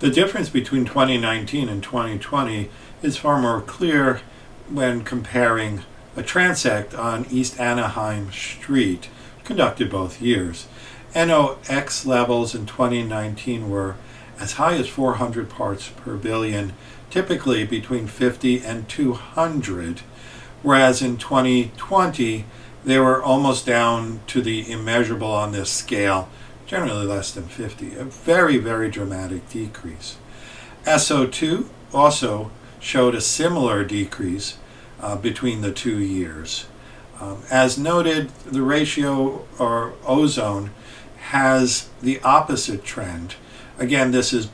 The difference between 2019 and 2020 is far more clear when comparing a transect on East Anaheim Street, conducted both years. NOx levels in 2019 were as high as 400 parts per billion, typically between 50 and 200, whereas in 2020 they were almost down to the immeasurable on this scale, generally less than 50, a very, very dramatic decrease. SO2 also showed a similar decrease between the 2 years. As noted, the ratio or ozone has the opposite trend. Again, this is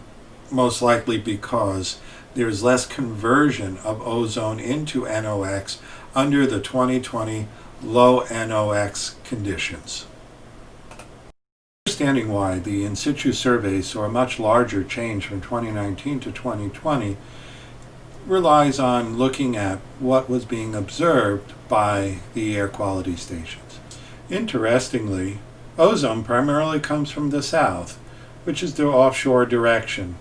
most likely because there's less conversion of ozone into NOx under the 2020 low NOx conditions. Understanding why the in situ surveys saw a much larger change from 2019 to 2020 relies on looking at what was being observed by the air quality stations. Interestingly, ozone primarily comes from the south, which is the offshore direction,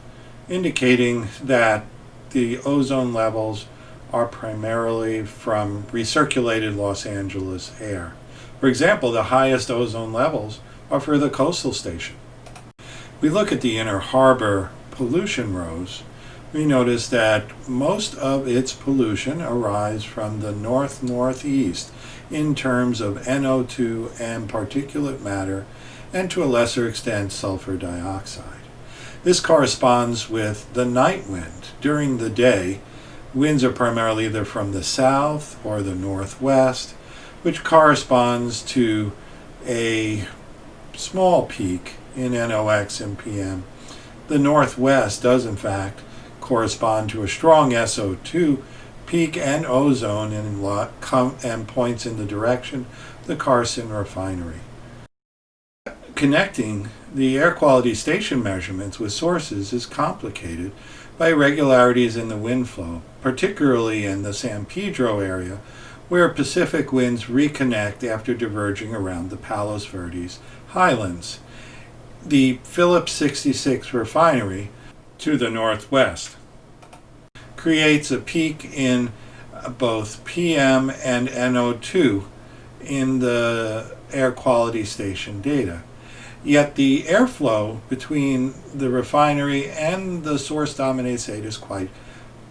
indicating that the ozone levels are primarily from recirculated Los Angeles air. For example, the highest ozone levels are for the coastal station. We look at the inner harbor pollution rows, we notice that most of its pollution arrives from the north-northeast in terms of NO2 and particulate matter, and to a lesser extent sulfur dioxide. This corresponds with the night wind. During the day, winds are primarily either from the south or the northwest, which corresponds to a small peak in NOx and PM. The northwest does in fact correspond to a strong SO2 peak and ozone and points in the direction of the Carson Refinery. Connecting the air quality station measurements with sources is complicated by irregularities in the wind flow, particularly in the San Pedro area, where Pacific winds reconnect after diverging around the Palos Verdes highlands. The Phillips 66 refinery to the northwest creates a peak in both PM and NO2 in the air quality station data. Yet the airflow between the refinery and the source-dominated site is quite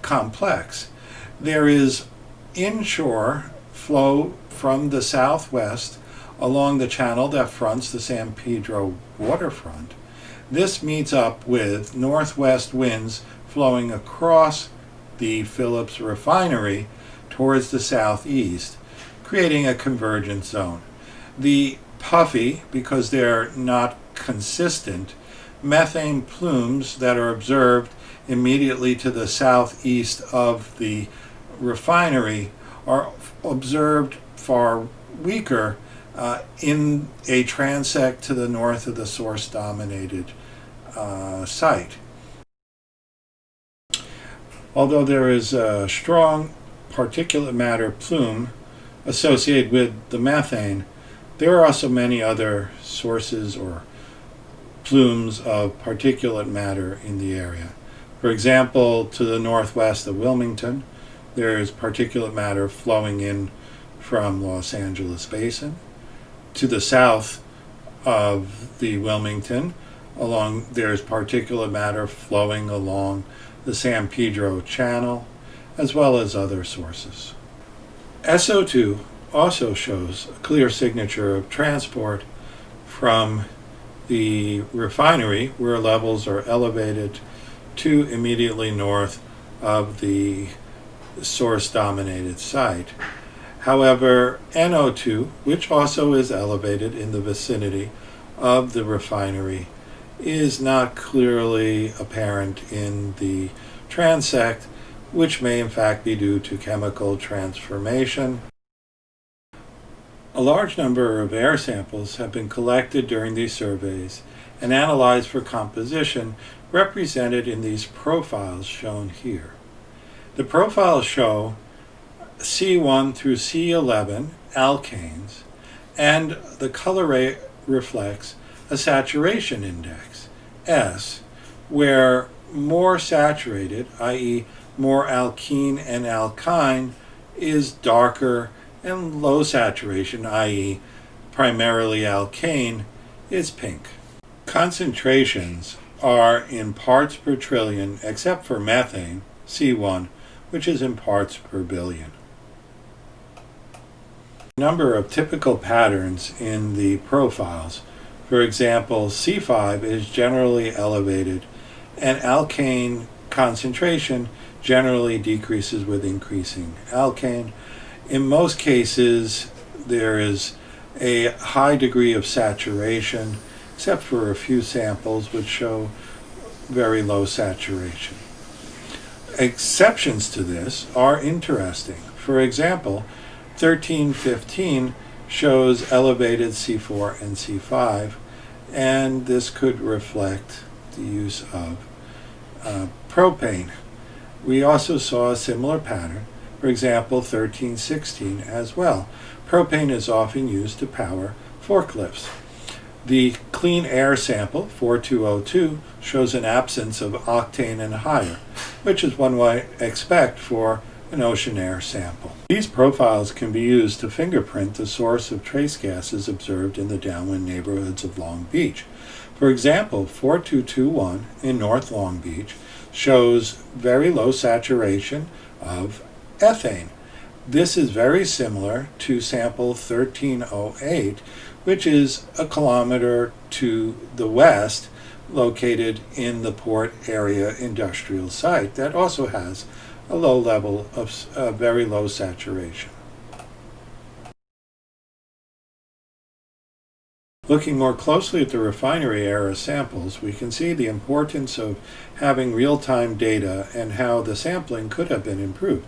complex. There is inshore flow from the southwest along the channel that fronts the San Pedro waterfront. This meets up with northwest winds flowing across the Phillips refinery towards the southeast, creating a convergence zone. The puffy, because they're not consistent, methane plumes that are observed immediately to the southeast of the refinery are observed far weaker in a transect to the north of the source-dominated site. Although there is a strong particulate matter plume associated with the methane, there are also many other sources or plumes of particulate matter in the area. For example, to the northwest of Wilmington, there is particulate matter flowing in from Los Angeles Basin. To the south of the Wilmington, there's particulate matter flowing along the San Pedro Channel, as well as other sources. SO2 also shows a clear signature of transport from the refinery, where levels are elevated, to immediately north of the source-dominated site. However, NO2, which also is elevated in the vicinity of the refinery, is not clearly apparent in the transect, which may in fact be due to chemical transformation. A large number of air samples have been collected during these surveys and analyzed for composition, represented in these profiles shown here. The profiles show C1 through C11 alkanes, and the color reflects a saturation index, S, where more saturated, i.e. more alkene and alkyne, is darker, and low saturation, i.e. primarily alkane, is pink. Concentrations are in parts per trillion except for methane, C1, which is in parts per billion. Number of typical patterns in the profiles. For example, C5 is generally elevated, and alkane concentration generally decreases with increasing alkane. In most cases, there is a high degree of saturation, except for a few samples which show very low saturation. Exceptions to this are interesting. For example, 1315 shows elevated C4 and C5, and this could reflect the use of propane. We also saw a similar pattern, for example, 1316 as well. Propane is often used to power forklifts. The clean air sample, 4202, shows an absence of octane and higher, which is one might expect for an ocean air sample. These profiles can be used to fingerprint the source of trace gases observed in the downwind neighborhoods of Long Beach. For example, 4221 in North Long Beach shows very low saturation of ethane. This is very similar to sample 1308, which is a kilometer to the west, located in the Port Area Industrial Site that also has a low level of very low saturation. Looking more closely at the refinery era samples, we can see the importance of having real-time data and how the sampling could have been improved.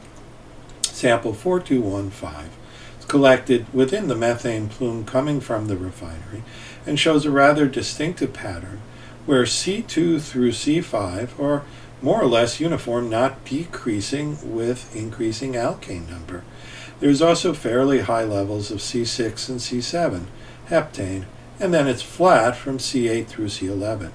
Sample 4215 is collected within the methane plume coming from the refinery and shows a rather distinctive pattern where C2 through C5 are more or less uniform, not decreasing with increasing alkane number. There's also fairly high levels of C6 and C7 heptane, and then it's flat from C8 through C11.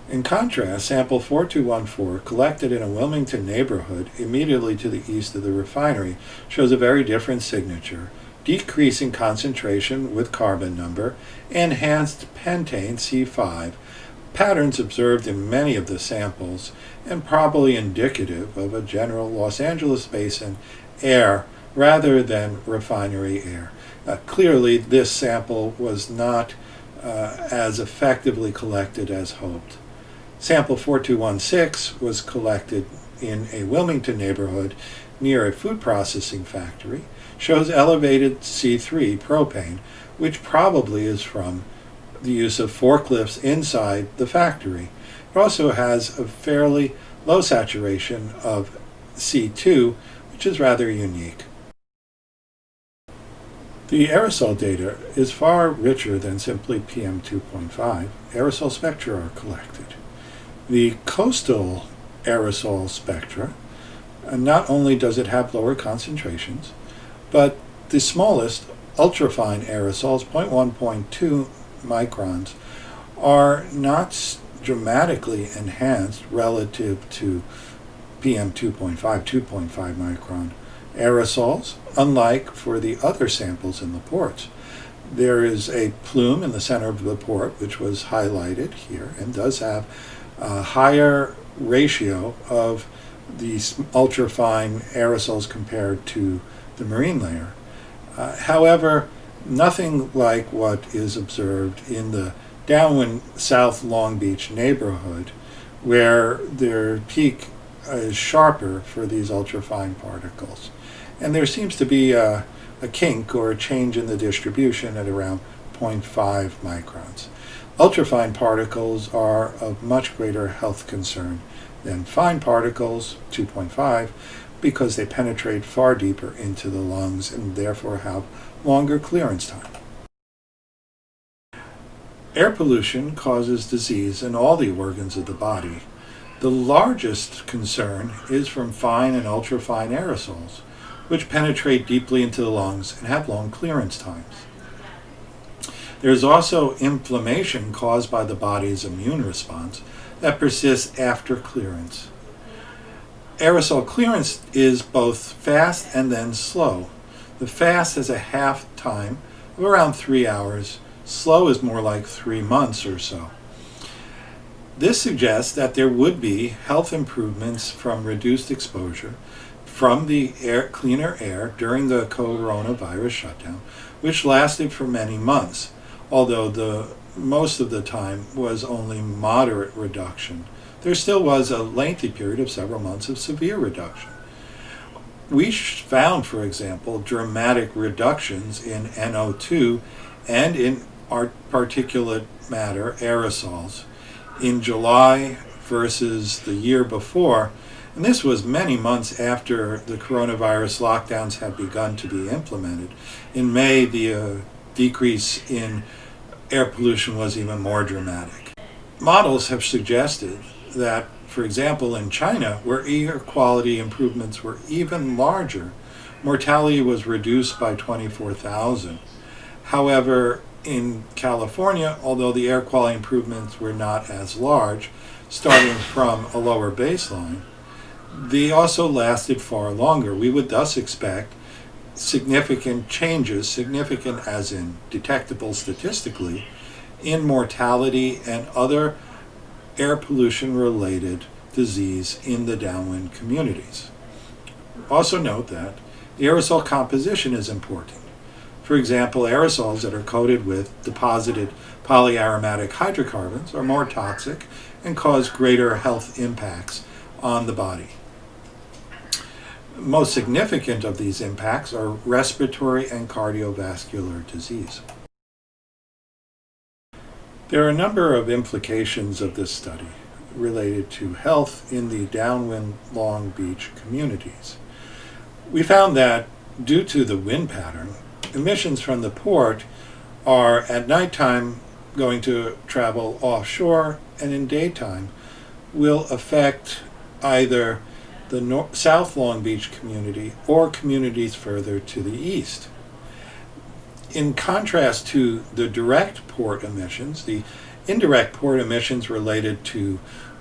In contrast, sample 4214, collected in a Wilmington neighborhood immediately to the east of the refinery, shows a very different signature, decreasing concentration with carbon number, enhanced pentane C5, patterns observed in many of the samples, and probably indicative of a general Los Angeles basin air rather than refinery air. Clearly, this sample was not as effectively collected as hoped. Sample 4216 was collected in a Wilmington neighborhood near a food processing factory, shows elevated C3 propane, which probably is from the use of forklifts inside the factory. It also has a fairly low saturation of C2, which is rather unique. The aerosol data is far richer than simply PM2.5. Aerosol spectra are collected. The coastal aerosol spectra, not only does it have lower concentrations, but the smallest ultrafine aerosols, 0.1, 0.2 microns, are not dramatically enhanced relative to PM2.5, 2.5 micron aerosols, unlike for the other samples in the ports. There is a plume in the center of the port, which was highlighted here, and does have a higher ratio of these ultrafine aerosols compared to the marine layer. However, nothing like what is observed in the downwind South Long Beach neighborhood, where their peak is sharper for these ultrafine particles. And there seems to be a kink or a change in the distribution at around 0.5 microns. Ultrafine particles are of much greater health concern than fine particles, 2.5, because they penetrate far deeper into the lungs and therefore have longer clearance time. Air pollution causes disease in all the organs of the body. The largest concern is from fine and ultrafine aerosols, which penetrate deeply into the lungs and have long clearance times. There is also inflammation caused by the body's immune response, that persists after clearance. Aerosol clearance is both fast and then slow. The fast has a half time of around 3 hours. Slow is more like 3 months or so. This suggests that there would be health improvements from reduced exposure from the cleaner air during the coronavirus shutdown, which lasted for many months, although most of the time was only moderate reduction. There still was a lengthy period of several months of severe reduction. We found, for example, dramatic reductions in NO2 and in our particulate matter aerosols in July versus the year before, and this was many months after the coronavirus lockdowns had begun to be implemented. In May, the decrease in air pollution was even more dramatic. Models have suggested that, for example, in China, where air quality improvements were even larger, mortality was reduced by 24,000. However, in California, although the air quality improvements were not as large, starting from a lower baseline, they also lasted far longer. We would thus expect significant changes, significant as in detectable statistically, in mortality and other air pollution-related disease in the downwind communities. Also note that the aerosol composition is important. For example, aerosols that are coated with deposited polyaromatic hydrocarbons are more toxic and cause greater health impacts on the body. Most significant of these impacts are respiratory and cardiovascular disease. There are a number of implications of this study related to health in the downwind Long Beach communities. We found that due to the wind pattern, emissions from the port are at nighttime going to travel offshore, and in daytime will affect either the South Long Beach community or communities further to the east. In contrast to the direct port emissions, the indirect port emissions related to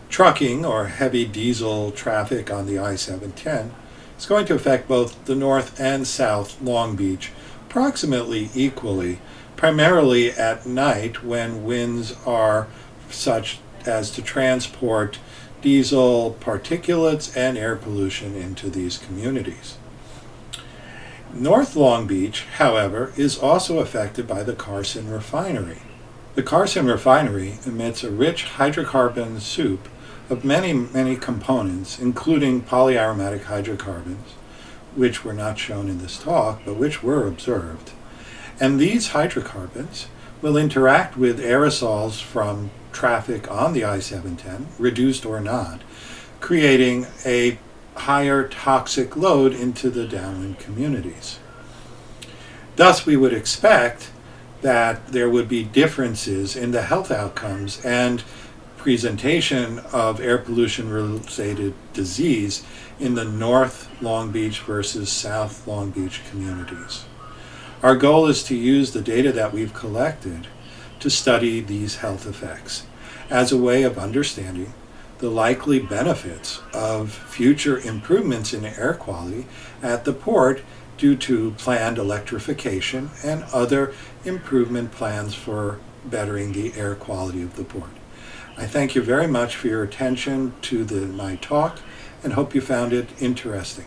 trucking or heavy diesel traffic on the I-710 is going to affect both the North and South Long Beach approximately equally, primarily at night when winds are such as to transport diesel, particulates, and air pollution into these communities. North Long Beach, however, is also affected by the Carson Refinery. The Carson Refinery emits a rich hydrocarbon soup of many components, including polyaromatic hydrocarbons, which were not shown in this talk, but which were observed. And these hydrocarbons will interact with aerosols from traffic on the I-710, reduced or not, creating a higher toxic load into the downwind communities. Thus, we would expect that there would be differences in the health outcomes and presentation of air pollution-related disease in the North Long Beach versus South Long Beach communities. Our goal is to use the data that we've collected to study these health effects as a way of understanding the likely benefits of future improvements in air quality at the port due to planned electrification and other improvement plans for bettering the air quality of the port. I thank you very much for your attention to my talk and hope you found it interesting.